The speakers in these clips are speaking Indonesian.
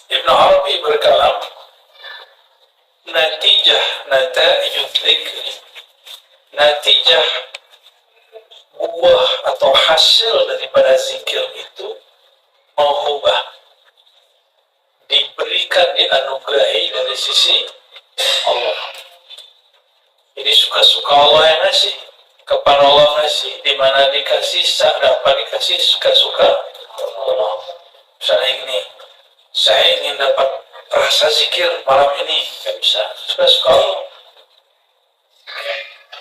Ibnu Arabi berkalam, nata'ijud dzikri, natijah buah atau hasil daripada zikir itu mauhubah, diberikan, dianugerahi dari sisi Allah. Jadi suka-suka Allah yang ngasih, kapan Allah ngasih, di mana dikasih, saat apa dikasih, suka-suka Allah. Misalnya ini, saya ingin dapat rasa zikir malam ini, nggak bisa, suka-suka Allah.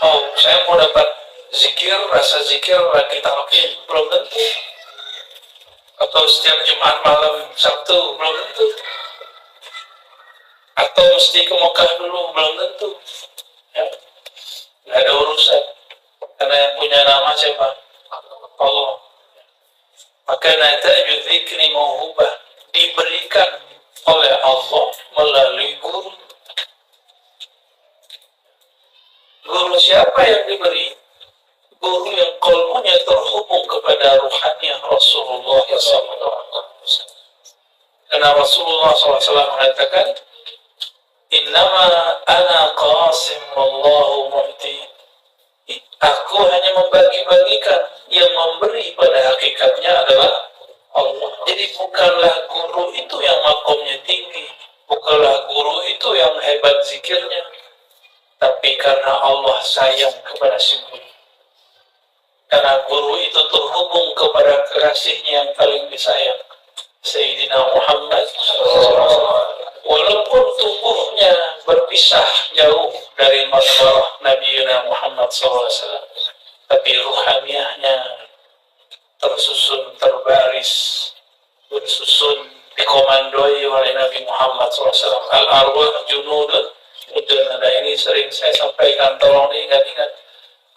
Oh, saya mau dapat zikir, rasa zikir lagi talqin, belum tentu. Atau setiap Jumat malam Sabtu, belum tentu. Atau mesti ke Mekah dulu, belum tentu. Ya, nggak ada urusan. Karena yang punya nama siapa? Allah. Maka nata'ijud dzikri mauhubah, diberikan oleh Allah melalui guru. Guru siapa yang diberi? Guru yang qalbunya terhubung kepada ruhaniyah Rasulullah SAW. Karena Rasulullah SAW mengatakan, innama ana qasim wallahu mu'ti. Aku hanya membagi-bagikan, yang memberi pada hakikatnya adalah Allah. Jadi bukanlah guru itu yang makomnya tinggi, bukanlah guru itu yang hebat zikirnya, tapi karena Allah sayang kepada si guru. Karena guru itu terhubung kepada kekasihnya yang paling disayang, Sayyidina Muhammad SAW. Walaupun tubuhnya berpisah jauh dari makbarah Nabi Muhammad SAW, tapi ruhaniyahnya tersusun, terbaris, bersusun, dikomandoi oleh Nabi Muhammad SAW. Al-arwah junudun mujannada. Ini sering saya sampaikan, tolong diingat-ingat.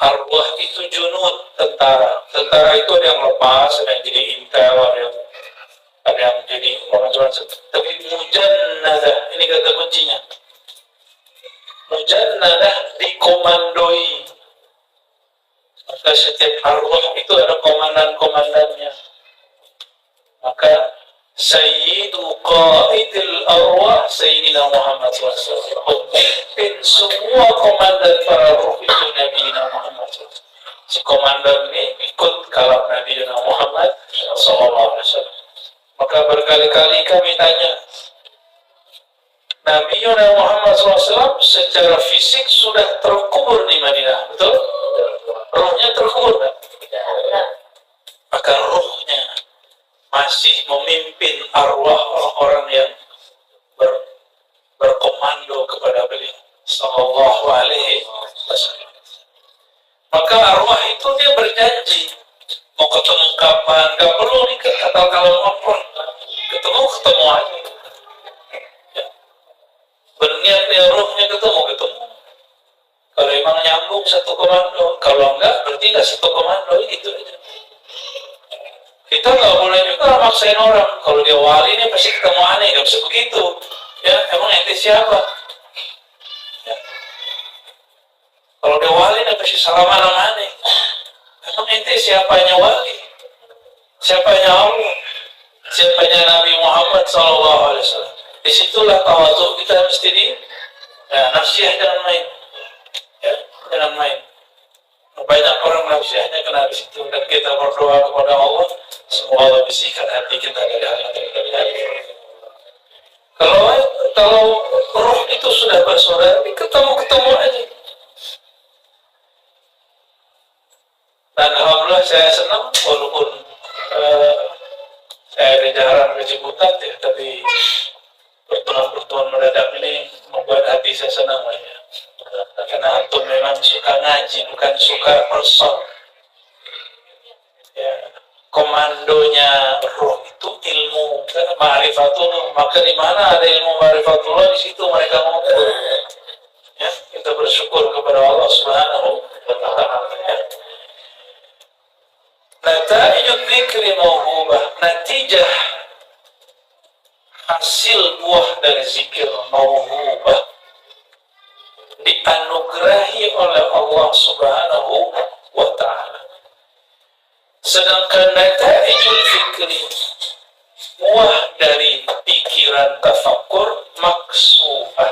Arwah itu junud, tentara. Tentara itu ada yang lepas, ada yang jadi intel, ada yang jadi orang-orang. Tapi mujannadah, ini kata kuncinya. Mujannadah, dikomandoi. Maka setiap arwah itu ada komandan-komandannya. Maka Sayyidu Qaidil Arwah Sayyidina Muhammad SAW, pemimpin semua komandan para ruh itu Nabi Muhammad SAW. Si komandan ini ikut kalam Nabi Muhammad SAW. Maka berkali-kali kami tanya, Nabi Muhammad SAW secara fisik sudah terkubur di Madinah, betul? Rohnya terkubur kan? Maka rohnya masih memimpin arwah orang-orang yang berkomando kepada beliau sallallahu alaihi wasallam. Maka arwah itu dia berjanji mau ketemu kapan, gak perlu nih kata kalau ngobrol, ketemu aja ya. Berniat ya rohnya ketemu. Kalau emang nyambung satu komando, kalau enggak berarti gak satu komando, gitu aja. Kita nggak boleh juga maksain orang. Kalau dia wali ini pasti ketemu aneh, nggak bisa begitu. Ya, emang ente siapa? Ya. Kalau dia wali ini pasti salaman sama aneh. Emang ente siapanya wali? Siapanya Allah? Siapanya Nabi Muhammad SAW? Disitulah tawadhu kita mesti nafsiyah, jangan main. Ya, jangan main. Banyak orang nafsiyahnya kena di situ, dan kita berdoa kepada Allah, semoga Allah bersihkan hati kita dari hal-hal dari hati. Kalau roh itu sudah bersaudara, ketemu aja. Dan alhamdulillah saya senang, walaupun saya ada jarang ke Ciputat ya, tapi pertemuan mendadak ini membuat hati saya senang ya. Karena antum memang suka ngaji, bukan suka person. Ya, komandonya roh itu ilmu ma'rifatullah. Maka di mana ada ilmu ma'rifatullah, di situ mereka ngumpul. Ya, kita bersyukur kepada Allah Subhanahu wa Ta'ala. Ya. Nata'ijud dzikri mauhubah, natijah hasil buah dari zikir mauhubah, dianugerahi oleh Allah Subhanahu wa Ta'ala. Sedangkan nata'ijul fikri, buah dari pikir pikiran tafakkur maksubah,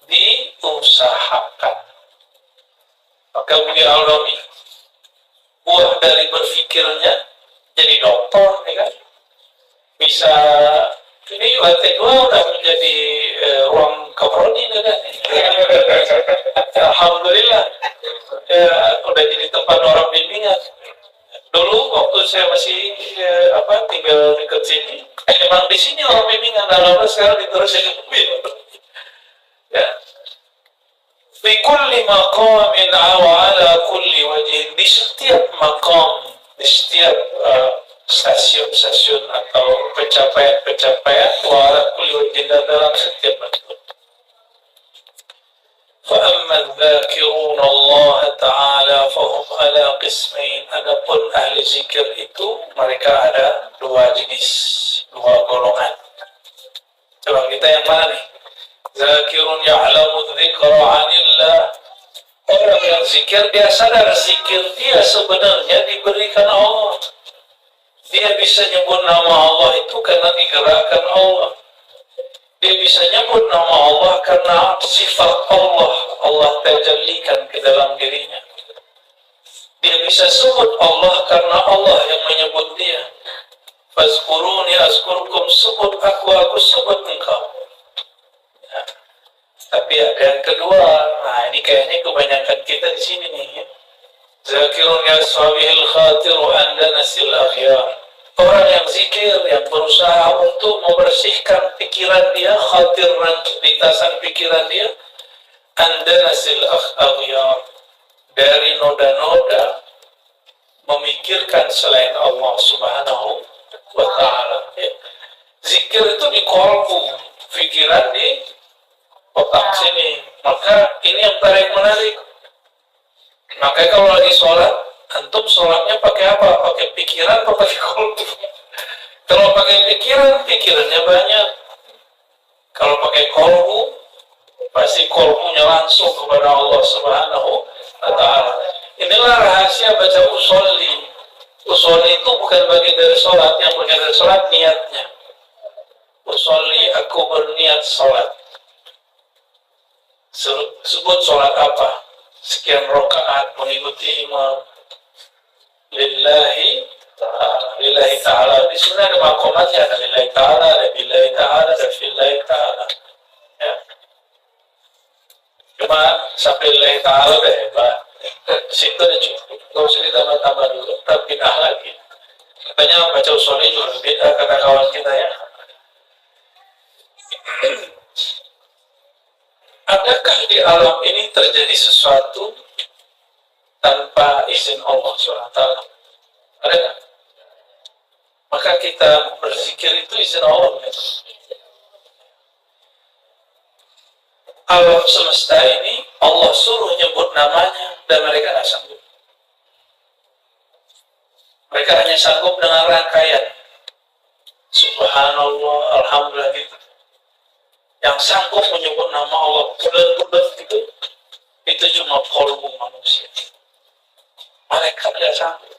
diusahakan. Maka Buya Al-Rami, buah dari berfikirnya jadi dokter, ya kan? Bisa, ini lantai 2 udah menjadi ruang kaprodi, kan? Alhamdulillah, ya, udah jadi tempat orang bimbingan. Dulu waktu saya masih tinggal dekat sini, emang di sini orang bimbingan, dalam sekarang diterusin ya. Fi kulli maqamin wa ala kulli wajhin, di setiap maqam, di setiap stasiun-stasiun atau pencapaian-pencapaian, wa ala kulli wajhin, dalam setiap bentuk. Fa amma dzakirun Allah Ta'ala fahum ala qismain, adapun ahli zikir itu mereka ada dua jenis, dua golongan. Coba kita yang mana nih? Zakirun ya'lamu dzikra 'anillah, orang yang zikir dia sadar zikir dia sebenarnya diberikan Allah. Dia bisa nyebut nama Allah itu karena digerakkan Allah. Dia bisa nyebut nama Allah karena sifat Allah, Allah tajallikan ke dalam dirinya. Dia bisa sebut Allah karena Allah yang menyebut dia. Fazkuruni azkurkum, sebut aku sebut engkau. Ya. Tapi ada yang kedua, nah ini kayaknya kebanyakan kita di sini nih. Ya. Zakirun yaswabihil khatiru anda nasil akhyar. Orang yang zikir, yang berusaha untuk membersihkan pikiran dia, khatir, lintasan pikiran dia, anda nasil akhyar, dari noda-noda memikirkan selain Allah Subhanahu wa Ta'ala. Ya. Zikir itu di kolbu, pikiran di otak sini. Maka ini yang tarik-menarik. Maka kalau lagi sholat, antum sholatnya pakai apa? Pakai pikiran atau pakai kolbu? Kalau pakai pikiran, pikirannya banyak. Kalau pakai kolbu, pasti kolbunya langsung kepada Allah Subhanahu wa Ta'ala. Inilah rahasia baca usolli. Usolli itu bukan bagian dari sholat, yang bagian dari sholat niatnya. Usolli, aku berniat sholat. Sebut sholat apa? Sekian rakaat mengikuti imam. Lillahi ta'ala. Lillahi ta'ala. Di sini ada makomatnya, ada lillahi ta'ala, ada billahi ta'ala, ada fillahi ta'ala. Ya. Cuma sampai lillahi ta'ala udah hebat. Situ udah cukup. Gak usah ditambah-tambah dulu. Tapi bid'ah lagi. Katanya baca usolli juga bid'ah, kata kawan kita ya. Adakah di alam ini terjadi sesuatu tanpa izin Allah SWT? Ada nggak? Maka kita berzikir itu izin Allah. Alam semesta ini Allah suruh nyebut namanya dan mereka nggak sanggup. Mereka hanya sanggup dengan rangkaian Subhanallah, Alhamdulillah gitu. Yang sanggup menyebut nama Allah bulat-bulat itu cuma kolbu manusia. Malaikat tidak sanggup.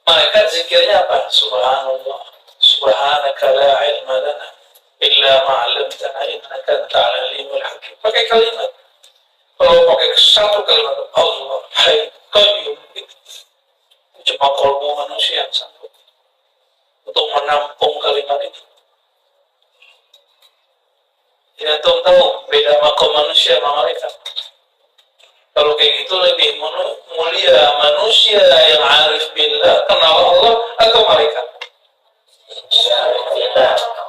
Malaikat zikirnya apa? Subhanallah, Subhanaka la ilma lana illa ma'alamtana innaka antal alimul hakim. Pakai kalimat. Kalau pakai satu kalimat Allah, Hayy, Qayyum, itu cuma kolbu manusia yang sanggup untuk menampung kalimat itu. Ya, tahu beda makom manusia sama malaikat. Kalau kayak gitu lebih mulia manusia yang arif billah, kenal Allah, atau malaikat?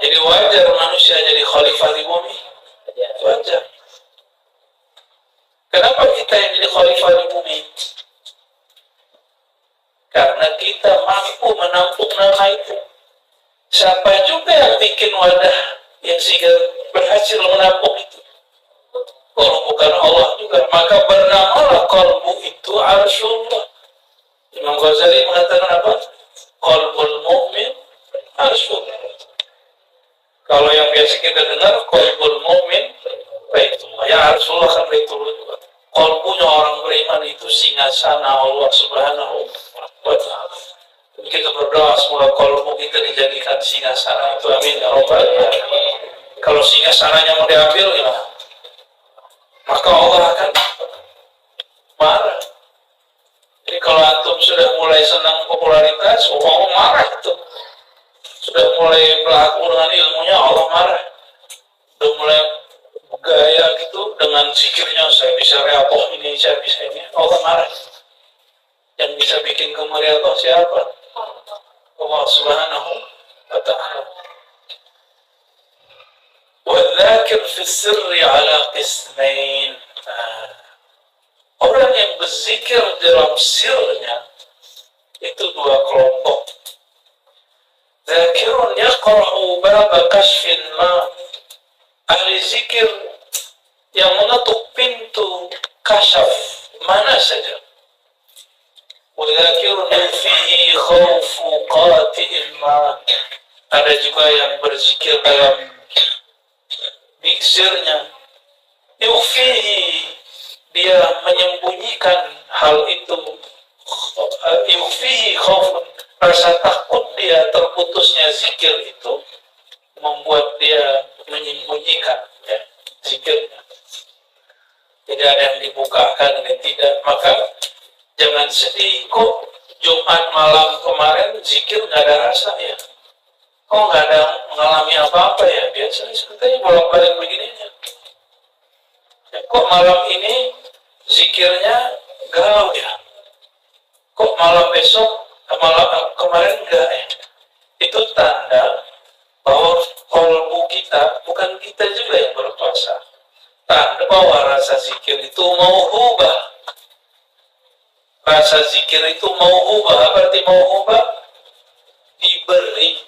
Jadi wajar manusia jadi khalifah di bumi. Wajar. Kenapa kita yang jadi khalifah di bumi? Karena kita mampu menampung nama itu. Siapa juga yang bikin wadah yang sehingga berhasil menampung itu? Kalau bukan Allah juga. Maka bernamalah qalbu itu arsyullah. Imam Ghazali mengatakan apa? Qalbul mu'min arsyullah. Kalau yang biasa kita dengar qalbul mu'min baitullah. Ya arsyullah kan baitullah juga. Qalbunya orang beriman itu singgasana Allah Subhanahu wa Ta'ala. Kita berdoa semoga kolbu kita dijadikan singgasana itu, amin ya robbal alamin. Kalau singgasananya mau diambil gimana? Maka Allah akan marah. Jadi kalau antum sudah mulai senang popularitas, Allah marah itu. Sudah mulai berlaku dengan ilmunya, Allah marah. Sudah mulai gaya gitu dengan zikirnya, saya bisa reatoh ini, saya bisa ini, Allah marah. Yang bisa bikin kamu reatoh siapa? Allah subhanahu wa ta'ala. Wadzakir fi sirri ala qismain. Orang yang berzikir dalam sirnya itu dua kelompok. Zakirun yaqra'u baba kashfin ma. Ahli zikir yang mengetuk pintu kasyaf mana saja. Wadzakirun fihi khawfu qati'il ma. Ada juga yang berzikir dalam sirnya. Yufihi, dia menyembunyikan hal itu. Yufihi khawfun, rasa takut dia terputusnya zikir itu membuat dia menyembunyikan ya, zikirnya. Tidak ada yang dibukakan dan tidak. Maka jangan sedih, kok Jumat malam kemarin zikir nggak ada rasa ya, kok nggak ada mengalami apa-apa ya, biasa sebetulnya bolak-balik begininya ya, kok malam ini zikirnya galau ya, kok malam besok malam kemarin enggak ya. Itu tanda bahwa kolbu kita, bukan kita juga yang berpuasa, tanda bahwa rasa zikir itu mau ubah. Rasa zikir itu mau ubah. Berarti mau ubah, diberi,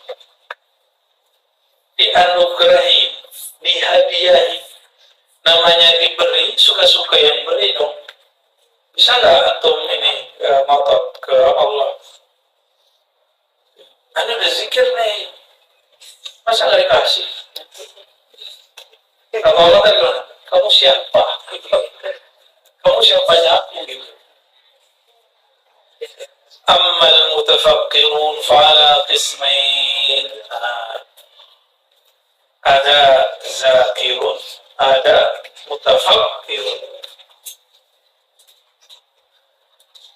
dianugerahi, dihadiahi. Namanya diberi, suka-suka yang beri dong. Bisa nggak antum ini ngotot ke Allah? Anda udah zikir nih, masa nggak dikasih? Kata Allah kan gimana? Kamu siapa? Kamu siapanya aku gitu. Ammal mutafakkirun fa'ala qismain. Ada zakirun, ada mutafakkirun.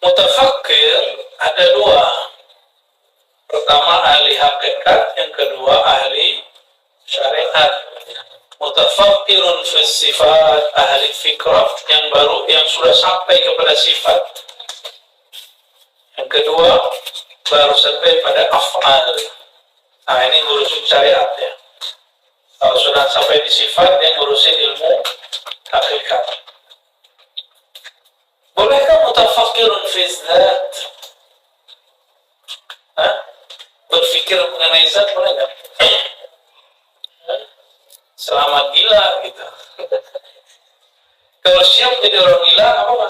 Mutafakkir ada dua. Pertama ahli hakikat, yang kedua ahli syariat. Mutafakkirun fi sifat, ahli fikrah, yang baru, yang sudah sampai kepada sifat. Yang kedua baru sampai pada af'al. Nah ini ngurusin syariat ya. Kalau sudah sampai di sifat, yang ngurusin ilmu hakikat. Bolehkah mutafakkirun fi zat? Berpikir mengenai zat boleh nggak? Selamat gila gitu. Kalau siap jadi orang gila, apa?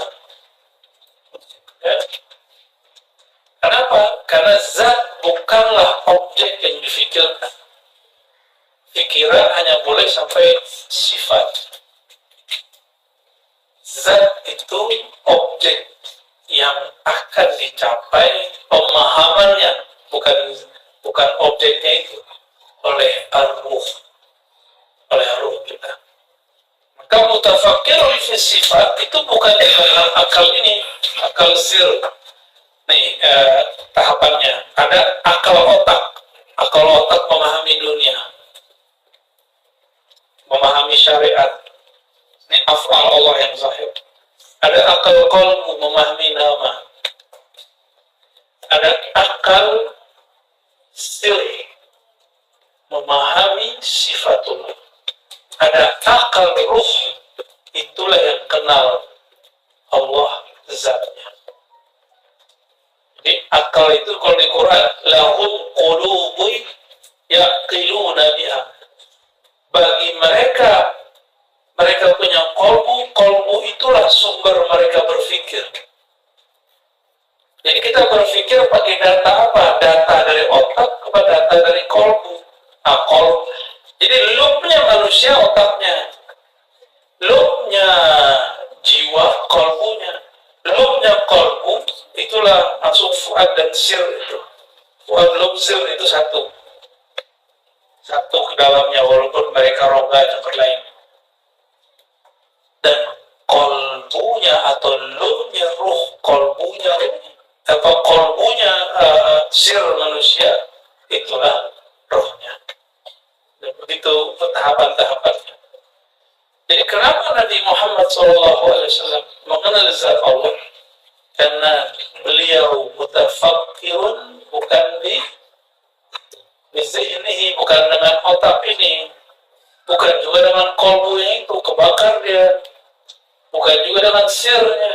Ya. Kenapa? Karena zat bukanlah objek yang difikirkan. Pikiran hanya boleh sampai sifat. Zat itu objek yang akan dicapai pemahamannya, bukan objeknya itu, oleh ar-ruh, oleh ruh kita. Maka mutafakkirun fi sifat itu bukan dengan akal ini, akal sir. Nih tahapannya, ada akal otak memahami dunia, memahami syariat. Ini af'al Allah yang zahir. Ada akal qalbu memahami nama. Ada akal sir memahami sifatullah. Ada akal ruh, itulah yang kenal Allah zatnya. Jadi akal itu kalau di Quran, lahum qulubun yaqiluna biha. Bagi mereka punya kolbu itulah sumber mereka berpikir. Jadi kita berpikir pakai data apa? Data dari otak apa data dari kolbu? Nah, jadi loopnya manusia otaknya, loopnya jiwa kolbunya, loopnya kolbu itulah langsung fuad dan sir itu. Belum sir itu satu ke dalamnya, walaupun mereka roga yang berlain. Dan kolbunya atau lumnya ruh, kolbunya apa kolbunya sir manusia, itulah rohnya. Dan begitu tahapan-tahapannya. Jadi kenapa Nabi Muhammad SAW mengenal zat Allah? Karena beliau mutafakkirun, bukan di zihnihi, bukan dengan otak ini, bukan juga dengan kolbunya itu kebakar dia, bukan juga dengan sirnya,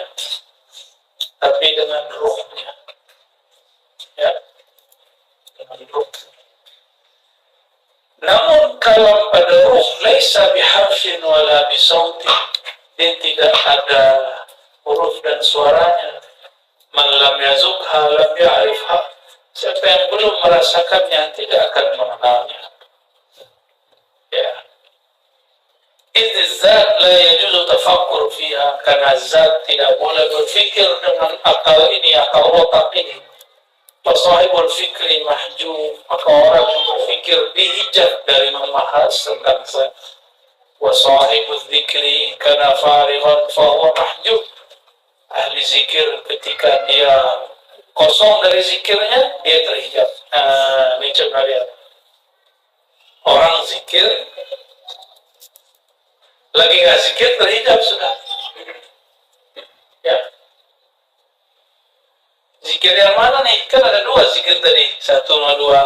tapi dengan ruhnya, ya, dengan ruh. Namun kalau pada ruh, laisa biharfin wala bisautin, dia tidak ada huruf dan suaranya. Man lam yazukha lam ya'rifha, siapa yang belum merasakannya tidak akan mengenalnya. Ya. Idzat la yajuzu tafakkur fiha, karena zat tidak boleh berfikir dengan akal ini, akal otak ini. Wasahibul fikri mahjub, maka orang yang berfikir dihijab dari membahas tentang zat. Wasahibul dzikri kana farighan fahuwa mahjub, ahli zikir ketika dia kosong dari zikirnya, dia terhijab. Ini coba lihat, orang zikir lagi nggak zikir terhijab sudah, ya. Zikir yang mana nih? Kan ada dua zikir tadi, satu sama dua.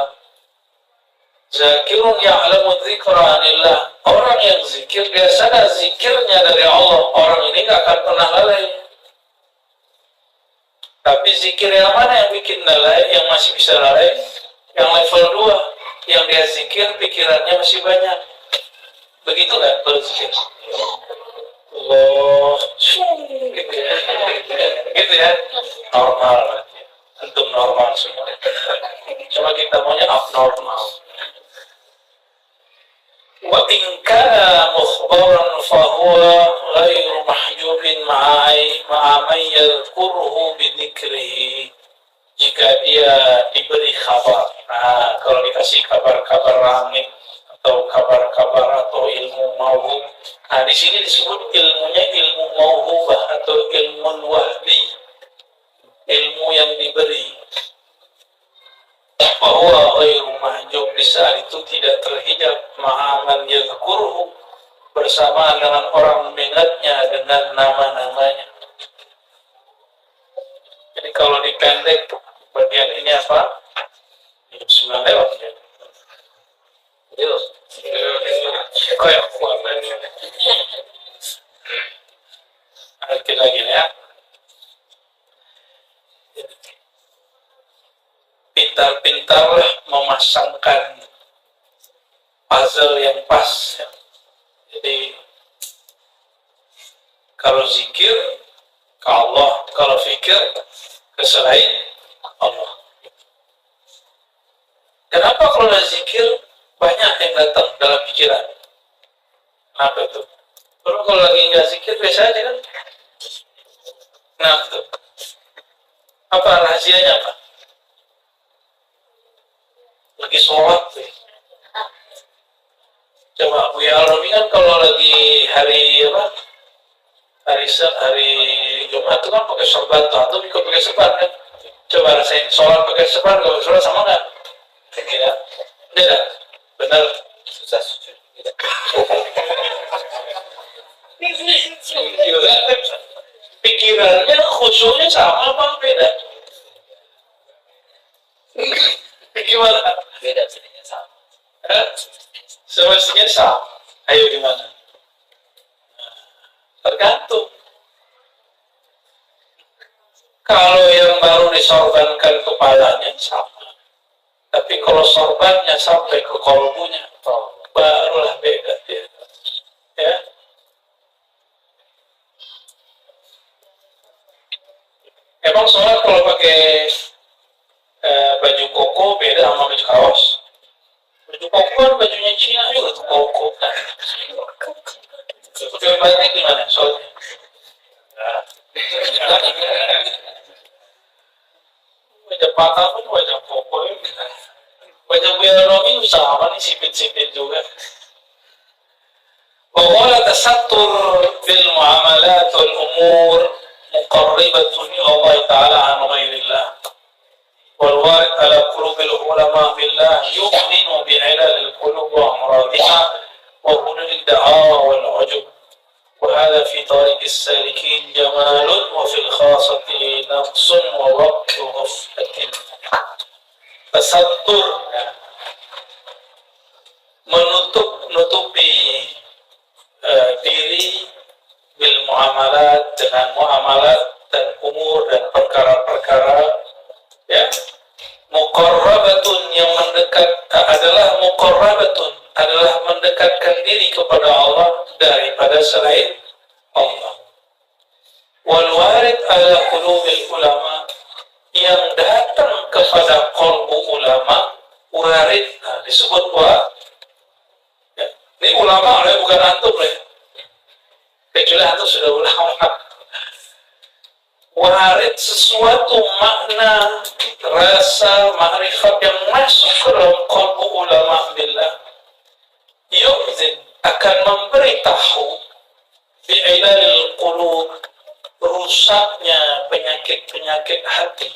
Zakirun ya'lamu dzikra anillah, orang yang zikir dia sadar zikirnya dari Allah, orang ini nggak akan pernah lalai. Tapi zikir yang mana yang bikin lalai, yang masih bisa lalai? Yang level 2, yang dia zikir pikirannya masih banyak. Begitu kan berzikir? Allah, gitu ya, normal, antum normal semua. Cuma kita maunya abnormal. Wa in kana mukhbaran fahuwa ghairu mahjubin ma'a man yadhkuruhu bidzikrihi. Jika dia diberi kabar, kalau dikasih kabar-kabar langit atau kabar-kabar atau ilmu mauhub, di sini disebut ilmunya ilmu mauhubah atau ilmu wahbi, ilmu yang diberi. Bahwa ghairu mahjub, di saat itu tidak terhijab, ma'aman yadhkuruhu, bersama dengan orang mengingatnya dengan nama-namanya. Jadi kalau dipendek bagian ini apa? 9 lewat ya. Yuk. Kayak kuat lagi ya. Pintar-pintarlah memasangkan puzzle yang pas, ya. Jadi kalau zikir ke Allah, kalau fikir ke selain Allah. Kenapa kalau zikir banyak yang datang dalam pikiran? Kenapa itu? Kalau lagi nggak zikir biasa aja kan? Nah, itu apa rahasianya apa? Lagi sholat tuh. Coba Bu Alromi kan kalau lagi hari apa? Hari Jumat itu kan pakai sorban tuh, atau ikut pakai sorban kan? Coba rasain sholat pakai sorban, kalau sholat sama nggak? Tidak, tidak, benar. Susah sujud. Pikirannya, khusyuknya sama apa beda? Gimana? Beda, sebenarnya sama. Semestinya sama. Ayo gimana? Tergantung. Kalau yang baru disorbankan kepalanya sama. Tapi kalau sorbannya sampai ke kolbunya, barulah beda dia. Ya. Emang sholat kalau pakai baju koko beda sama baju kaos. Baju koko kan bajunya Cina juga tuh koko. Pakai batik gimana sholatnya? Wajah patah pun wajah koko. Baca Buya Romi sama nih, sipit-sipit juga. وقال تستر بالمعاملات والأمور مقربة إلى الله تعالى عن غير الله والوارد على قلوب العلماء بالله يؤمن بعلل القلوب وأمراضها وحلول الدعاوى والعجب وهذا في طريق السالكين جمال وفي الخاصة نقص ووقت غفلة. تستر menutupi diri bil muamalat, dengan muamalat dan umur dan perkara-perkara, ya. Muqarrabatun, yang mendekat adalah muqarrabatun, adalah mendekatkan diri kepada Allah daripada selain Allah. Wal warid ala qulubil ulama, yang datang kepada qalbu ulama, warid, disebut wa. Ini ulama, bukan antum ya. Kecuali antum sudah ulama. Warid sesuatu makna, rasa, ma'rifat yang masuk ke dalam qalbu ulama billah. Yu'zin, akan memberitahu bi'ilalil qulub, rusaknya penyakit-penyakit hati.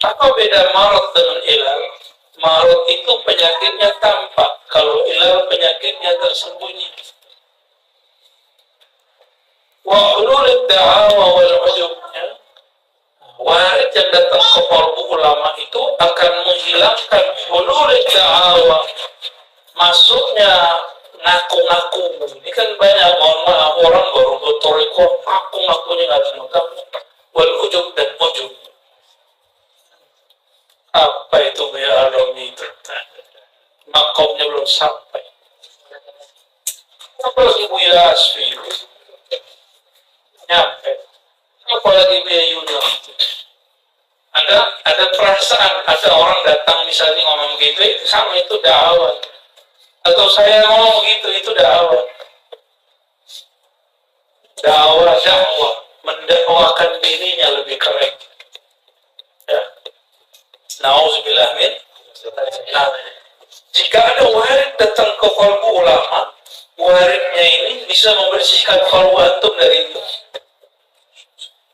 Apa beda marad dengan ilal? Marad itu penyakitnya tampak, kalau ilal penyakitnya tersembunyi. Wa hulul da'awa wal ujub, warid yang datang ke qalbu ulama itu akan menghilangkan hulul da'awa, masuknya ngaku-ngaku. Ini kan banyak orang baru bertorikoh, ngaku-ngakunya nggak ada. Wal ujub, dan ujub. Apa itu ya Romi itu? Makomnya belum sampai. Apalagi Buya Asfi nyampe. Apalagi Buya Yunus itu. Ada perasaan, ada orang datang misalnya ngomong begitu, itu sama, itu dakwah. Atau saya ngomong begitu, itu dakwah. Dakwah, mendakwakan dirinya lebih keren. Ya. Nauzubillah min. Nah, jika ada warid datang ke qalbu ulama, waridnya ini bisa membersihkan qalbu antum dari itu.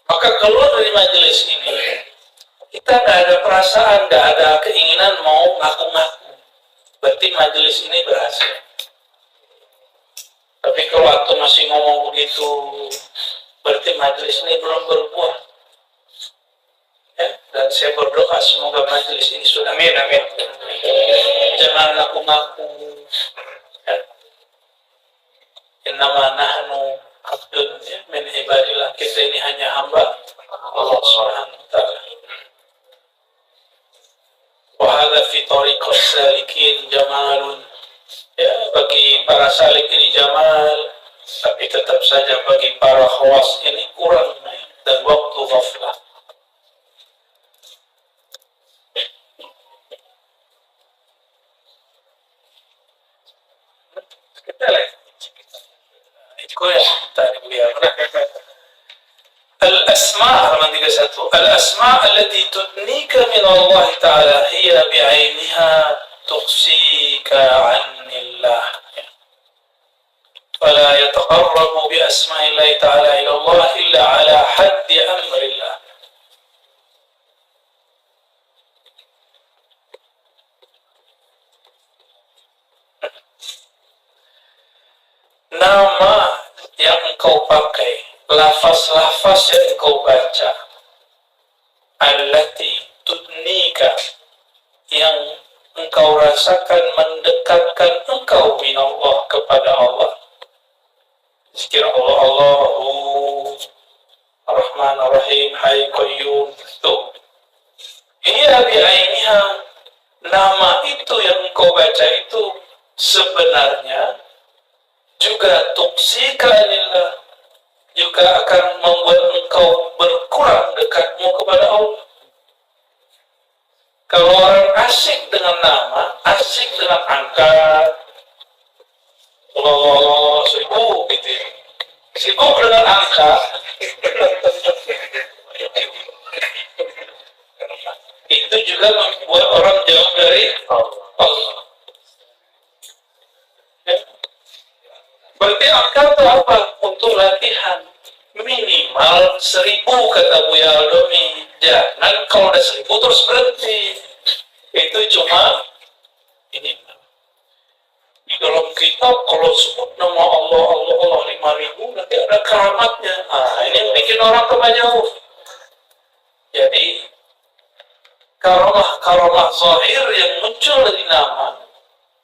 Maka keluar dari majelis ini, kita nggak ada perasaan, nggak ada keinginan mau ngaku-ngaku. Berarti majelis ini berhasil. Tapi kalau antum masih ngomong begitu, berarti majelis ini belum berbuah. Ya, dan saya berdoa semoga majelis ini sudah, amin, amin. Jangan ngaku-ngaku. Ya. Innama nahnu abdun min ibadillah, kita ini hanya hamba Allah Subhanahu wa ta'ala. Wa hadza fi tariqis salikin jamalun, ya, bagi para salik ini jamal, tapi tetap saja bagi para khawas ini kurang, dan waktu ghaflah. الأسماء التي تدنيك من الله تعالى هي بعينها تقصيك عن الله، فلا يتقرب بأسماء الله تعالى إلى الله إلا على حد أمر الله. Nama yang engkau pakai, lafaz-lafaz yang engkau baca, allati tudnika, yang engkau rasakan mendekatkan engkau minallah, kepada Allah. Zikir Allah, Allahu Ar-Rahman Ar-Rahim, Hayy Qayyum, itu iya bi'ainiha, nama itu yang engkau baca itu sebenarnya juga tuksika lillah, juga akan membuat engkau berkurang dekatmu kepada Allah. Kalau orang asik dengan nama, asik dengan angka, Allah sibuk gitu ya, sibuk dengan angka, itu juga membuat orang jauh dari Allah. Ya. Berarti angka itu apa? Untuk latihan minimal 1000 kata Buya Aldomi. Jangan kalau udah 1000 terus berhenti. Itu cuma ini. Di dalam kitab kalau sebut nama Allah 5.000 nanti ada keramatnya. Ini yang bikin orang tambah jauh. Jadi karomah zahir yang muncul dari nama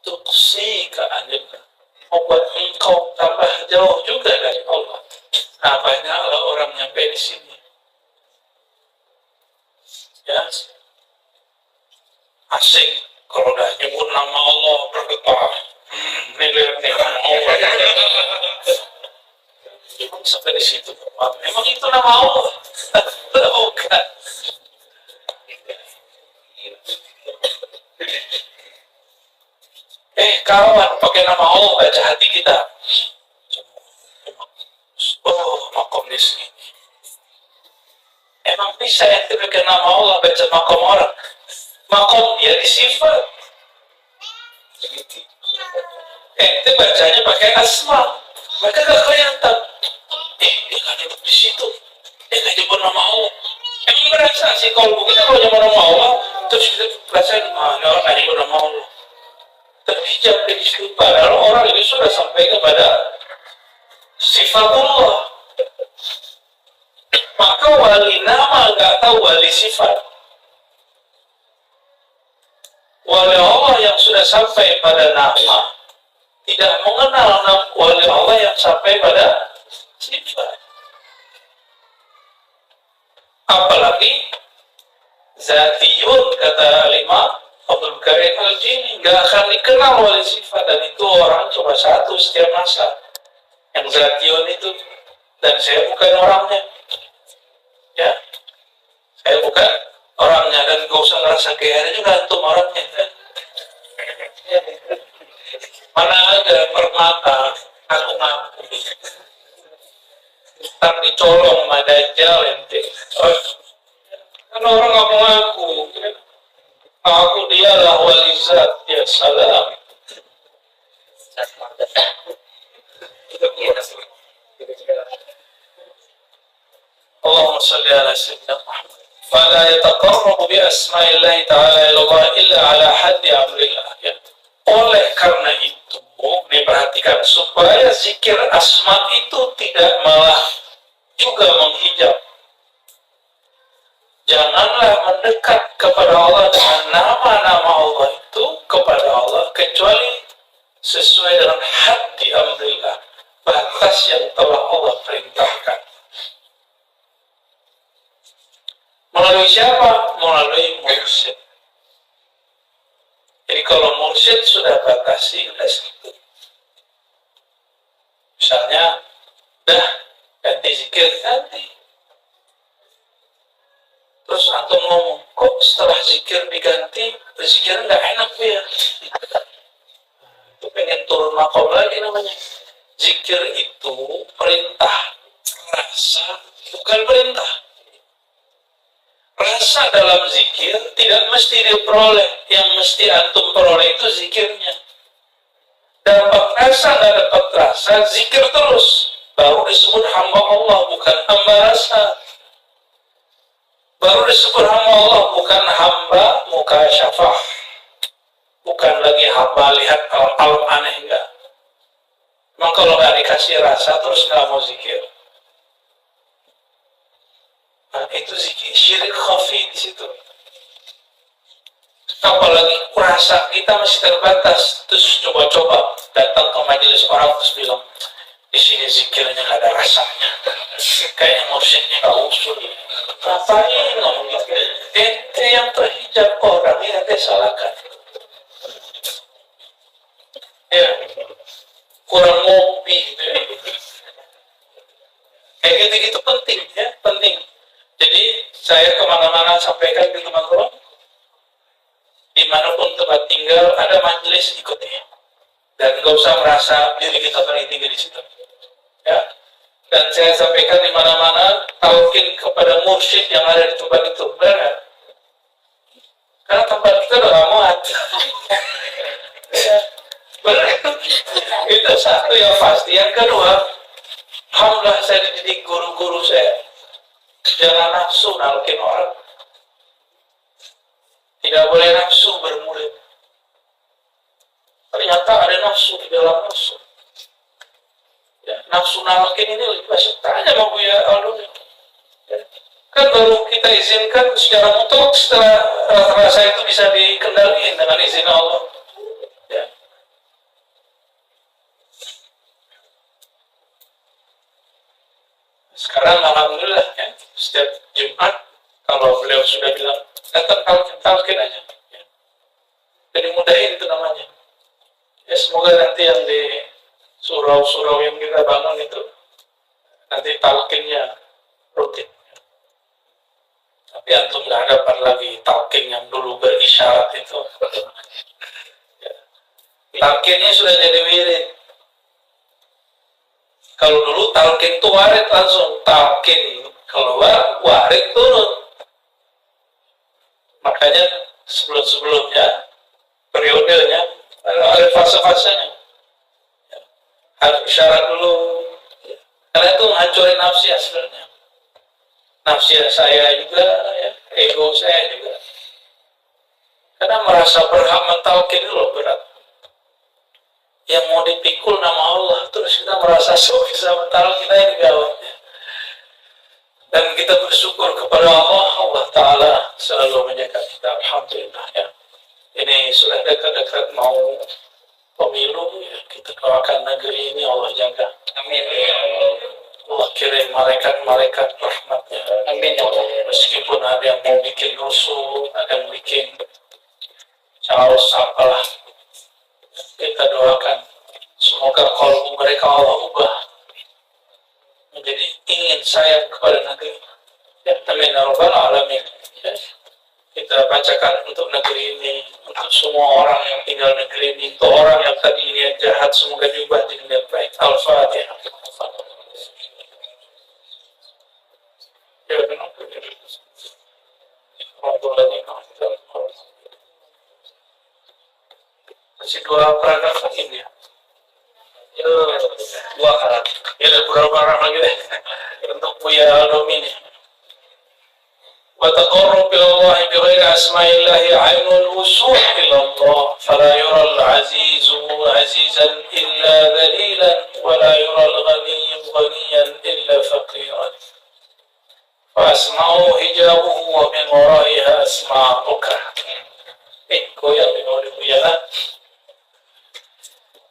tuksi keanjurkan membuat engkau tambah jauh juga dari Allah. Nah, banyaklah orang nyampe di sini. Ya, asik kalau udah nyebut nama Allah bergetar. Ini lihat nih nama Allah. Cuma sampai di situ. Memang itu nama Allah. Bukan. Kawan, pakai nama Allah baca hati kita. Oh, makom di sini. Emang bisa yang pakai nama Allah baca makom orang? Makom dia di sifat. Itu bacanya pakai asma. Mereka gak kelihatan. Dia gak duduk di situ. Dia gak nyebut nama Allah. Emang berasa sih kalau kita kalau nyebut nama Allah, terus kita rasain, ini orang gak nyebut nama Allah. Terhijab dari situ. Padahal orang ini sudah sampai kepada sifatullah. Maka wali nama gak tahu wali sifat. Wali Allah yang sudah sampai pada nama tidak mengenal wali Allah yang sampai pada sifat. Apalagi zatiyun kata Imam Abdul Karim Al-Jini, nggak akan dikenal wali sifat, dan itu orang cuma satu setiap masa yang zatiyun itu. Dan saya bukan orangnya, ya, saya bukan orangnya, dan gak usah ngerasa kayak juga antum orangnya kan? Mana ada permata aku ngaku ntar dicolong sama Dajjal ente. Kan orang gak mau ngaku, aku dialah wali zat, ya salam. Allahumma salli ala sayyidina Muhammad. Fala yataqarrabu bi asma'illahi ta'ala ilallah illa ala haddi amrillah. Ya. Oleh karena itu, diperhatikan supaya zikir asma itu tidak malah juga menghijab. Janganlah mendekat kepada Allah dengan nama-nama Allah itu kepada Allah kecuali sesuai dengan haddi amrillah, batas yang telah Allah perintahkan. Melalui siapa? Melalui mursyid. Jadi kalau mursyid sudah batasi, udah segitu. Misalnya, dah ganti zikir, ganti. Terus antum ngomong, kok setelah zikir diganti, zikir nggak enak ya? Itu pengen turun makom lagi namanya. Zikir itu perintah, rasa bukan perintah. Rasa dalam zikir tidak mesti diperoleh, yang mesti antum peroleh itu zikirnya. Dapat rasa, nggak dapat rasa, zikir terus. Baru disebut hamba Allah, bukan hamba rasa. Baru disebut hamba Allah, bukan hamba muka syafah. Bukan lagi hamba lihat alam aneh, enggak. Memang kalau nggak dikasih rasa terus nggak mau zikir. Nah, itu zikir syirik khafi di situ. Apalagi rasa kita masih terbatas, terus coba-coba datang ke majelis orang terus bilang, di sini zikirnya nggak ada rasanya. Kayak mursyidnya nggak usul. Ngapain ngomong gitu? Ente yang terhijab orang ini ente salahkan. Ya, kurang ngopi gitu ya. Kayak gitu-gitu penting ya, penting. Jadi saya kemana-mana sampaikan ke teman-teman, dimanapun tempat tinggal ada majelis ikuti, dan nggak usah merasa diri kita paling tinggi di situ. Ya, dan saya sampaikan di mana-mana talqin kepada mursyid yang ada di tempat itu, benar? Karena tempat kita udah gak muat. Ya, benar. Itu satu yang pasti. Yang kedua, alhamdulillah saya dididik guru-guru saya. Jangan nafsu nalkin orang. Tidak boleh nafsu bermurid. Ternyata ada nafsu di dalam nafsu. Ya, nafsu nalkin ini lebih banyak. Tanya sama Buya Aldo. Ya. Kan baru kita izinkan secara mutlak setelah rasa itu bisa dikendalikan dengan izin Allah. Ya. Sekarang alhamdulillah ya, setiap Jumat kalau beliau sudah bilang datang talkin aja. Ya. Jadi mudahin itu namanya. Ya, semoga nanti yang di surau-surau yang kita bangun itu nanti talkinnya rutin. Tapi antum nggak dapat lagi talkin yang dulu berisyarat itu. Ya. Talkinnya sudah jadi wirid. Kalau dulu talkin itu warid langsung talkin keluar, warid turun. Makanya sebelum-sebelumnya periodenya ada fase-fasenya. Ya. Harus isyarat dulu. Ya. Karena itu menghancurin nafsi ya sebenarnya. Nafsi saya juga, ya, ego saya juga. Karena merasa berhak mentalkin itu loh berat. Yang mau dipikul nama Allah, terus kita merasa bisa mentalkin kita ini gawat. Ya. Dan kita bersyukur kepada Allah, Allah Ta'ala selalu menjaga kita. Alhamdulillah ya. Ini sudah dekat-dekat mau pemilu, ya. Kita doakan negeri ini Allah jaga. Amin. Allah kirim malaikat-malaikat rahmatnya. Amin ya Allah. Meskipun ada yang mau bikin rusuh, ada yang bikin chaos apalah, kita doakan semoga kalbu mereka Allah ubah menjadi ingin sayang kepada negeri. Ya, amin ya rabbal alamin. Ya. Kita bacakan untuk negeri ini, untuk semua orang yang tinggal negeri ini, untuk orang yang tadinya jahat semoga diubah jadi niat baik. Al-Fatihah. Masih dua paragraf lagi ya? Ya, dua paragraf. Ya, beberapa paragraf lagi deh. Untuk Buya Aldomi ini. وتقرب إلى الله بغير أسماء الله عين الوصول إلى الله فلا يرى العزيز عزيزا إلا ذليلا ولا يرى الغني غنيا إلا فقيرا فأسماءه حجابه ومن ورائها أسماءك. Goyang di bawah dibuyalah.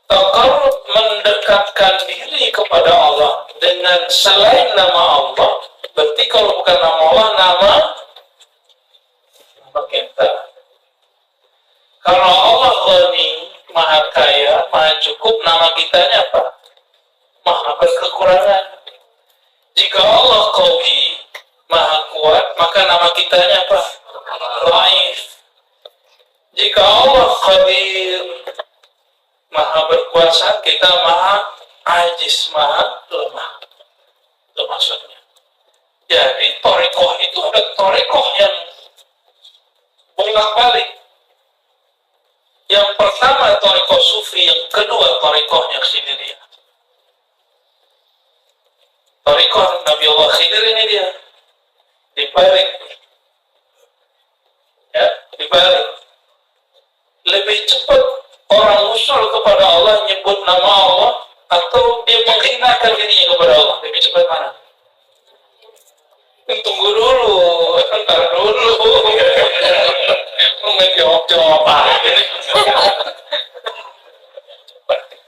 Taqarrub mendekatkan diri kepada Allah dengan selain nama Allah. Berarti kalau bukan nama Allah, nama kita. Kalau Allah Ghani, Maha Kaya, Maha Cukup, nama kitanya apa? Maha berkekurangan. Jika Allah Qawi, Maha Kuat, maka nama kitanya apa? Dhaif. Jika Allah Qadir, Maha berkuasa, kita Maha Ajiz, Maha lemah. Itu maksudnya. Jadi thariqah itu ada thariqah yang bolak-balik. Yang pertama thariqah sufi, yang kedua thariqahnya Khidiriyah. Thariqah Nabi Allah Khidir ini dia dibalik. Ya, dibalik. Lebih cepat orang usul kepada Allah nyebut nama Allah atau dia menghinakan dirinya kepada Allah? Lebih cepat mana? Tunggu dulu, entar dulu. Menjawab apa?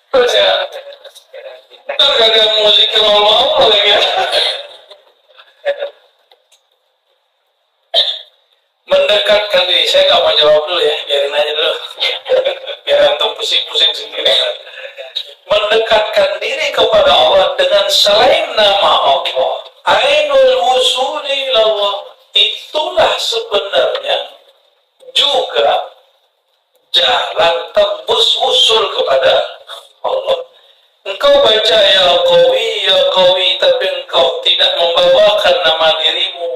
Terus ya, entar gak ada musik Allah lagi. Mendekatkan diri, saya nggak mau jawab dulu ya, biarin aja dulu. Biar antum pusing-pusing sendiri. Mendekatkan diri kepada Allah dengan selain nama Allah. Ainul wusuli ilallah, itulah sebenarnya juga jalan tembus usul kepada Allah. Engkau baca ya qawi, tapi engkau tidak membawakan nama dirimu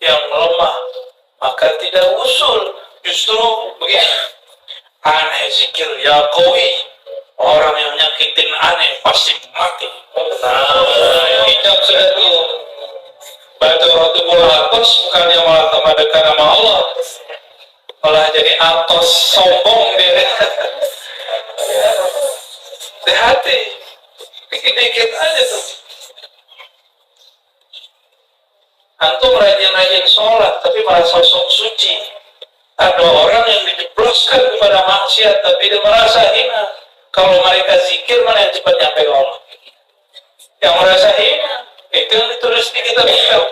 yang lemah, maka tidak usul Justru begini, aneh zikir ya kawi, orang yang nyakitin aneh pasti mati. Nah, hijab sudah tuh. Baca roti bola atos bukannya malah tambah dekat sama Allah, malah jadi atos sombong dia. Hati-hati, dikit-dikit aja tuh. Antum rajin-rajin sholat tapi malah sosok suci. Ada orang yang dijebloskan kepada maksiat tapi dia merasa hina. Kalau mereka zikir mana yang cepat nyampe ke Allah? Yang merasa hina, itu yang ditulis di kitab kitab.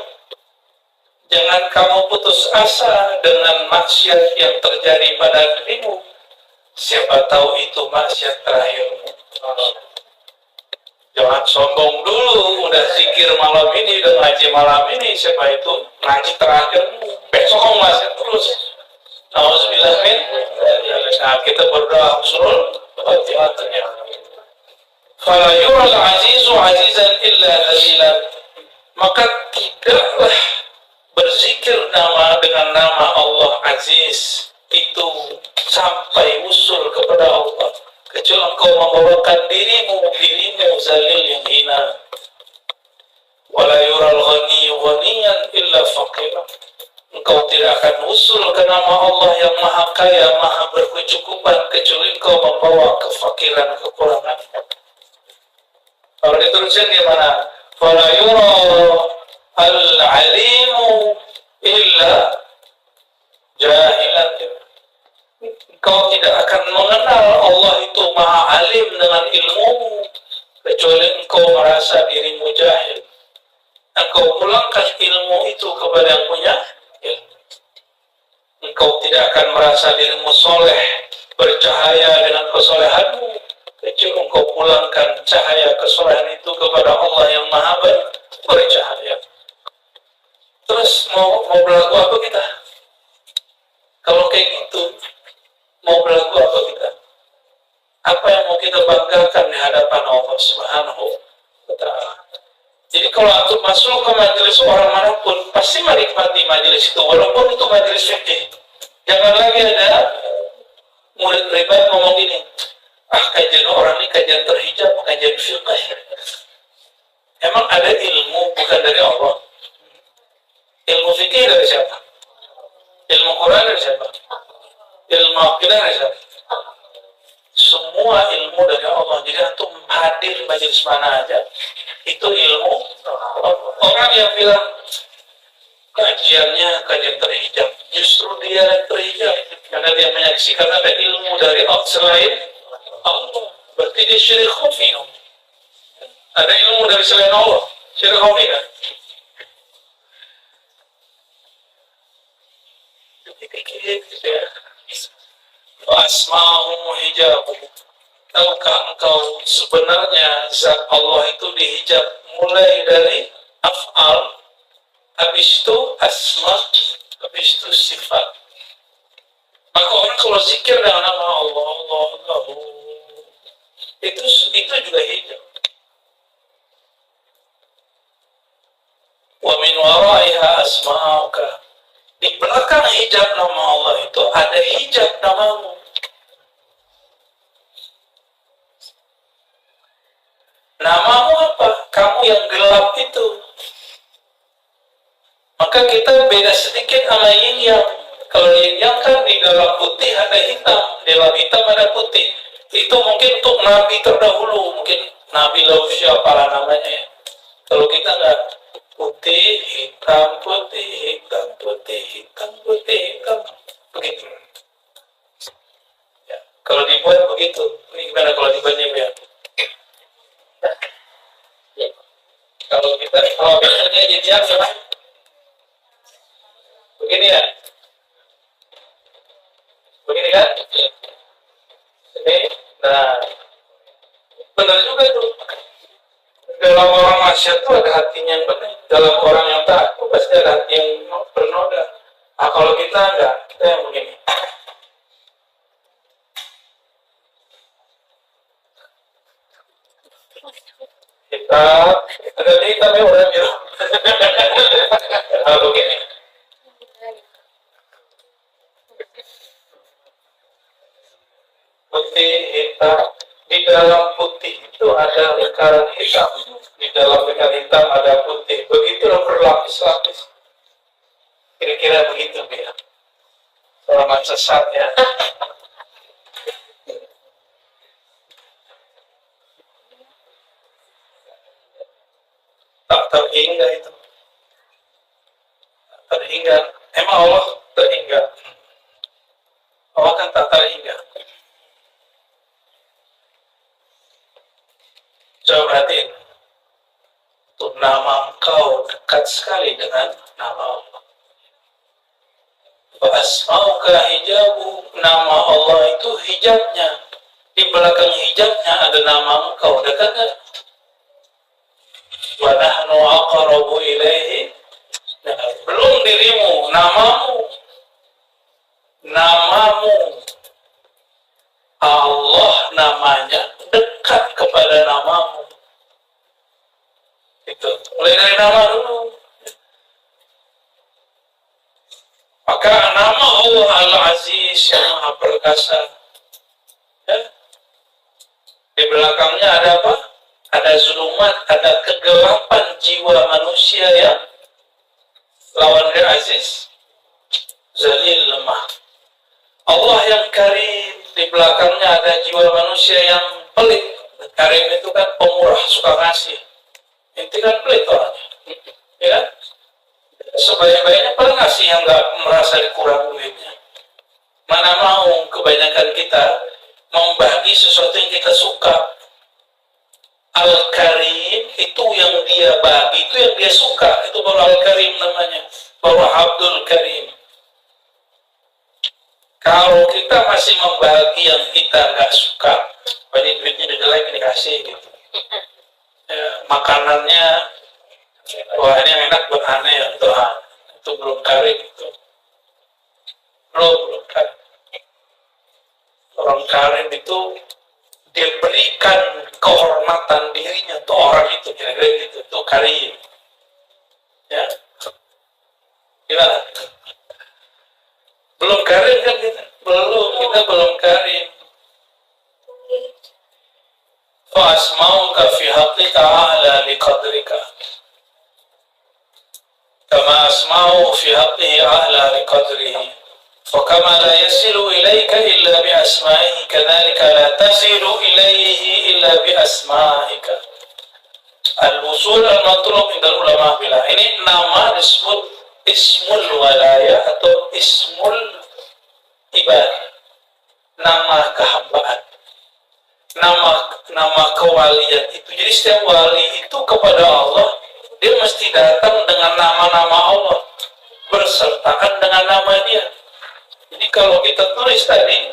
Jangan kamu putus asa dengan maksiat yang terjadi pada dirimu. Siapa tahu itu maksiat terakhirmu. Jangan sombong dulu, udah zikir malam ini, udah ngaji malam ini, siapa itu ngaji terakhirmu. Besok kamu masih terus. Nauzubillah min. Nah, kita berdoa husnul khotimah. Fala yural azizu azizan illa dalilan. Maka tidaklah berzikir dengan nama Allah Aziz itu sampai usul kepada Allah kecuali engkau membawakan dirimu zalil yang hina. Wala yural ghani ghaniyan illa faqira. Engkau tidak akan usul ke nama Allah yang maha kaya, maha berkecukupan kecuali engkau membawa kefakiran, kekurangan. Kalau diteruskan gimana? Fala yural al-alimu illa jahilan. Kau tidak akan mengenal Allah itu maha alim dengan ilmumu kecuali engkau merasa dirimu jahil. Engkau pulangkan ilmu itu kepada yang punya ilmu. Engkau tidak akan merasa dirimu soleh, bercahaya dengan kesolehanmu kecuali engkau pulangkan cahaya kesolehan itu kepada Allah yang maha bercahaya. Terus mau berlaku apa kita? Kalau kayak gitu, mau berlaku apa kita? Apa yang mau kita banggakan di hadapan Allah Subhanahu wa Ta'ala? Jadi kalau antum masuk ke majelis orang manapun, pasti menikmati majelis itu, walaupun itu majelis fikih. Jangan lagi ada murid ribat ngomong gini, kajian orang ini kajian terhijab, kajian fikih. Emang ada ilmu bukan dari Allah? Ilmu fikih dari siapa? Ilmu Quran dari siapa? Ilmu akidah dari siapa? Semua ilmu dari Allah. Jadi antum hadir majelis mana aja, itu ilmu. Orang yang bilang kajiannya kajian terhijab, justru dia yang terhijab karena dia menyaksikan ada ilmu dari Allah selain Allah. Berarti dia syirik khafi. Ada ilmu dari selain Allah, syirik khafi kan? Asma'u hijabu. Tahukah engkau sebenarnya zat Allah itu dihijab mulai dari af'al, habis itu asma, habis itu sifat. Maka orang kalau zikir dengan nama Allah, itu juga hijab. Wa min waraiha asma'uka. Di belakang hijab nama Allah itu ada hijab namamu. Namamu apa? Kamu yang gelap itu. Maka kita beda sedikit sama yin yang. Kalau yin yang kan di dalam putih ada hitam, di dalam hitam ada putih. Itu mungkin untuk nabi terdahulu, mungkin nabi siapa lah namanya ya. Kalau kita enggak, putih, hitam, putih, hitam, putih, hitam, putih, hitam, begitu. Ya. Kalau dibuat begitu, ini gimana kalau dibuatnya ya? Kalau biasanya jadi apa? Begini ya? Begini kan? Ini, nah, benar juga tuh. Dalam orang maksiat itu ada hatinya yang benar. Dalam orang yang taat itu pasti ada hati yang bernoda. Nah, kalau kita enggak, kita yang begini. Hitam, ada hitam ya orang biru. Begini. kita, di dalam putih itu ada lingkaran hitam, di dalam lingkaran hitam ada putih. Begitulah berlapis-lapis. Kira-kira begitu ya. Selamat sesat ya. Tak terhingga itu. Tak terhingga. Emang Allah terhingga? Allah kan tak terhingga. Coba perhatiin. Untuk nama engkau dekat sekali dengan nama Allah. Asmauka hijabu, nama Allah itu hijabnya. Di belakang hijabnya ada nama engkau, dekat nggak? Wa nahnu aqrabu ilaihi. Belum dirimu, namamu. Allah namanya dekat kepada namamu. Itu mulai dari nama dulu. Maka nama Allah Al-Aziz yang Maha Perkasa, ya. Di belakangnya ada apa? Ada zulumat, ada kegelapan jiwa manusia yang lawan dari Aziz, Zalil, lemah. Allah yang Karim, di belakangnya ada jiwa manusia yang pelit. Karim itu kan pemurah, suka ngasih. Inti kan pelit orangnya, ya kan? Sebanyak-banyaknya paling ngasih yang nggak merasa dikurang duitnya. Mana mau kebanyakan kita membagi sesuatu yang kita suka. Al-Karim itu yang dia bagi, itu yang dia suka, itu baru Al-Karim namanya, baru Abdul Karim. Kalau kita masih membagi yang kita nggak suka, banyak duitnya jelek dikasih gitu. Ya, makanannya, wah ini yang enak buat aneh ya, itu belum karim itu. Belum karim. Orang karim itu dia berikan kehormatan dirinya untuk orang itu, kira-kira gitu, itu karim. Ya, gimana? Belum karim kan kita? Kita belum karim. Fa asma'uka fi haqqika a'la liqadrika. Kama asma'u fi haqqihi a'la liqadrihi. فكما لا يصل إليك إلا بأسمائه كذلك لا تصل إليه إلا بأسمائك. Al-wusul al-matlub indal ulama bilang ini nama disebut ismul walayah atau ismul ibadah, nama kehambaan, nama kewalian itu. Jadi setiap wali itu kepada Allah dia mesti datang dengan nama-nama Allah, bersertakan dengan nama dia. Jadi kalau kita tulis tadi,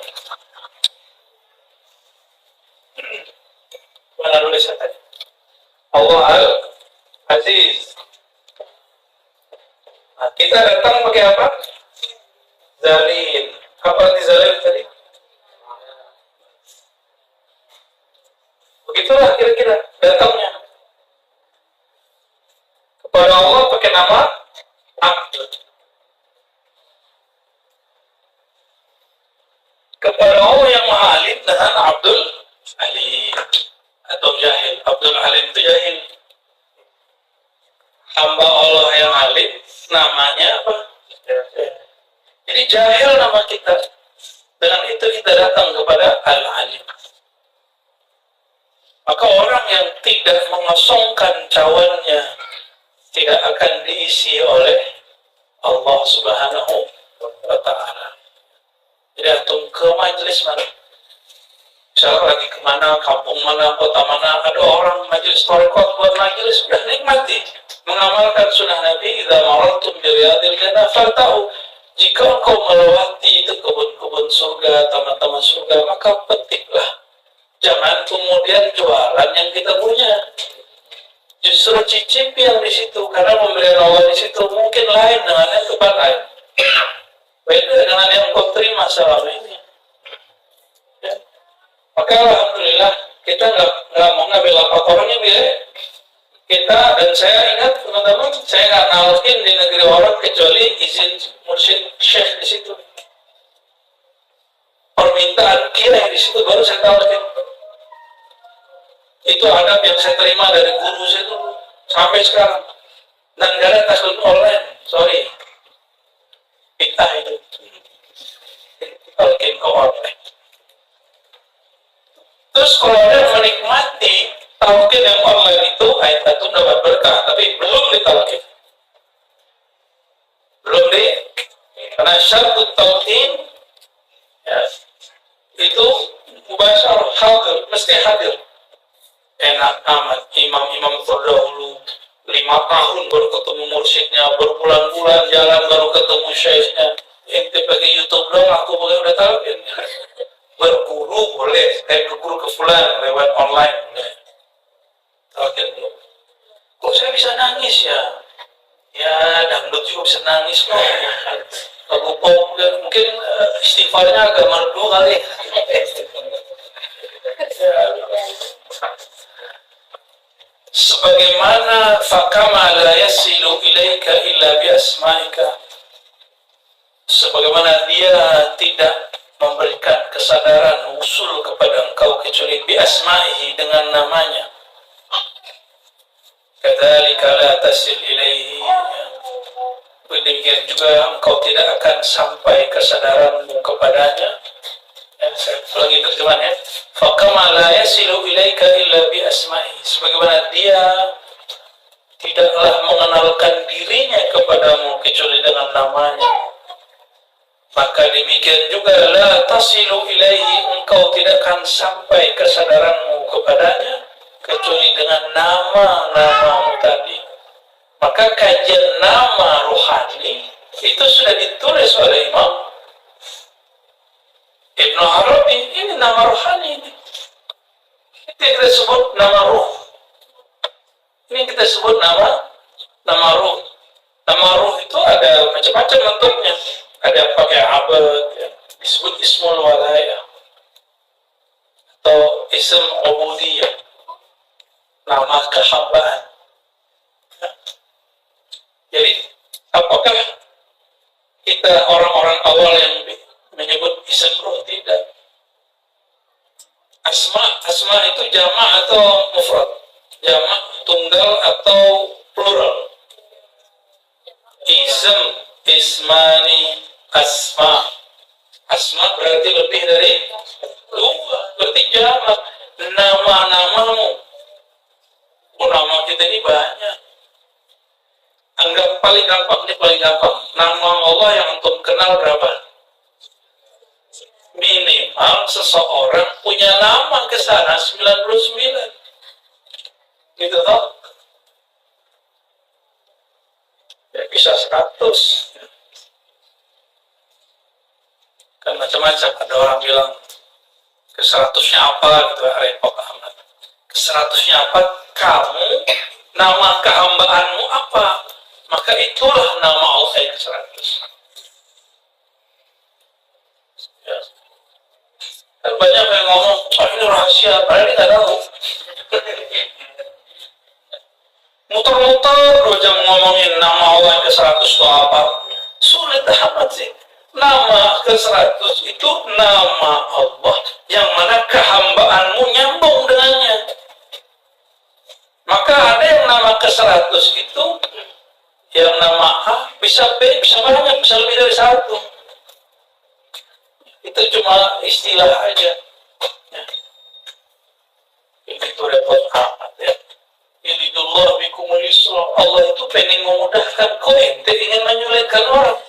mana tulisnya tadi? Allah Al-Aziz. Nah, kita datang pakai apa? Zalil. Apa arti Zalil tadi? Begitulah kira-kira datangnya. Kepada Allah pakai nama Abdul. Kepada Allah yang Maha Alim dengan Abdul Alim atau Jahil. Abdul Alim itu jahil. Hamba Allah yang alim namanya apa? Jadi jahil nama kita. Dengan itu kita datang kepada Al-Alim. Maka orang yang tidak mengosongkan cawannya tidak akan diisi oleh Allah Subhanahu wa Ta'ala. Jadi antum ke majelis mana? Misalnya lagi kemana, kampung mana, kota mana, ada orang majelis tarekat buat majelis, sudah nikmati. Mengamalkan sunnah Nabi, idza marartum bi riyadil jannah farta'u. Jika engkau melewati itu kebun-kebun surga, taman-taman surga, maka petiklah. Jangan kemudian jualan yang kita punya. Justru cicipi yang di situ, karena pemberian Allah di situ mungkin lain dengan yang tempat lain. Beda dengan yang kau terima selama ini. Ya. Maka alhamdulillah kita nggak mau ngambil apa orangnya biar kita, dan saya ingat teman-teman, saya nggak nalkin di negeri orang kecuali izin mursyid syekh di situ. permintaan kiai di situ baru saya talkin. Itu adab yang saya terima dari guru saya itu sampai sekarang. Dan gak ada tasawuf online, sorry. Bid'ah itu. Talkin ke online. Terus kalau ada menikmati talkin yang online itu, ayat itu dapat berkah, tapi belum ditalkin. Belum di, karena syarat talkin ya, itu mubasyar hadir, mesti hadir. Enak amat imam-imam terdahulu 5 tahun baru ketemu mursyidnya, berbulan-bulan jalan baru ketemu syekhnya. Ente pakai YouTube dong, aku boleh udah talkin. Berguru boleh, berguru ke fulan lewat online boleh. Talkin belum. Kok saya bisa nangis ya? Ya dangdut juga bisa nangis loh. Lagu pop mungkin istighfarnya agak merdu kali. Ya. Sebagaimana fakama la yasilu ilaika illa bi asma'ika, sebagaimana dia tidak memberikan kesadaran usul kepada engkau kecuali bi asma'ihi, dengan namanya. Kadzalika la tasil ilaihi, demikian juga engkau tidak akan sampai kesadaranmu kepadanya. Saya ulangi terjemahan ya. Fakama la yasilu ilaika illa bi asma'i, sebagaimana dia tidaklah mengenalkan dirinya kepadamu kecuali dengan namanya, maka demikian juga la tasilu ilaihi, engkau tidak akan sampai kesadaranmu kepadanya kecuali dengan nama-namamu tadi. Maka kajian nama rohani itu sudah ditulis oleh Imam Ibnu Arabi. Ini nama rohani ini. Itu yang kita sebut nama ruh. Ini kita sebut nama ruh. Nama ruh itu ada macam-macam bentuknya. Ada yang pakai abad, ya, disebut ismul walaya atau ism ubudiyah, nama kehambaan. Ya. Jadi apakah kita orang-orang awal yang menyebut isim ruh? Tidak. Asma itu jamak atau mufrad? Jamak, tunggal atau plural? Ism, ismani, asma. Asma berarti lebih dari 2, berarti jamak. Nama-namamu. Nama kita ini banyak. Anggap paling gampang, ini paling gampang. Nama Allah yang antum kenal berapa? Minimal seseorang punya nama ke sana 99. Gitu toh? Ya bisa 100. Kan macam-macam. Ada orang bilang ke 100-nya apa gitu, repot amat. Ke 100-nya apa? Kamu, nama kehambaanmu apa? Maka itulah nama Allah yang ke 100. Ya. Dan banyak yang ngomong, oh ini rahasia, padahal dia nggak tahu. Muter-muter 2 jam ngomongin nama Allah yang ke 100 itu apa. Sulit amat sih. Nama ke 100 itu nama Allah yang mana kehambaanmu nyambung dengannya. Maka ada yang nama ke 100 itu, yang nama A bisa B, bisa banyak, bisa lebih dari 1. Itu cuma istilah aja. Ya. Itu repot amat ya. Yuridullah bikumul yusra. Allah itu pengen memudahkan kau, ente ingin menyulitkan orang.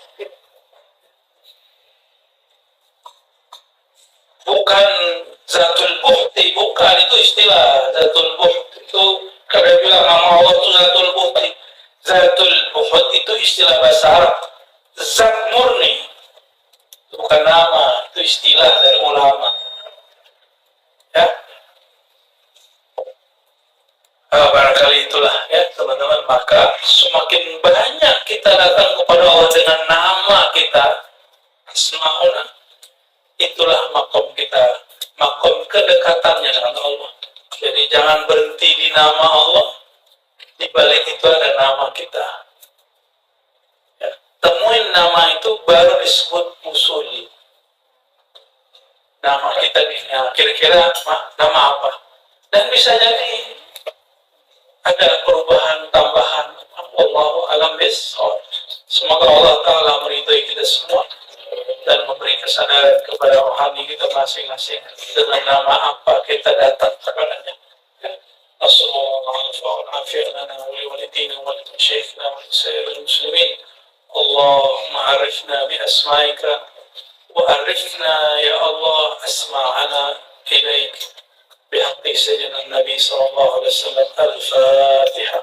Bukan zatul buhti, bukan, itu istilah zatul buhti. Itu kadang bilang nama Allah itu zatul buhti. Zatul buhti itu istilah bahasa Arab. Zat murni. Bukan nama, itu istilah dari ulama. Ya. Barangkali itulah ya teman-teman. Maka semakin banyak kita datang kepada Allah dengan nama kita, asma'una, itulah makom kita, makom kedekatannya dengan Allah. Jadi jangan berhenti di nama Allah, di balik itu ada nama kita. Ya. Temuin nama itu baru disebut usuli. nama kita nih, nah, kira-kira nama apa? Dan bisa jadi ada perubahan tambahan. Wallahu a'lam bishawab. Semoga Allah Ta'ala meridhai kita semua dan memberi kesadaran kepada rohani kita masing-masing dengan nama apa kita datang kepadanya. Assalamualaikum warahmatullahi wabarakatuh. Allahumma arifna bi asma'ika wa arifna ya Allah asma'ana ilaik بحق سيدنا النبي صلى الله عليه وسلم. الفاتحة.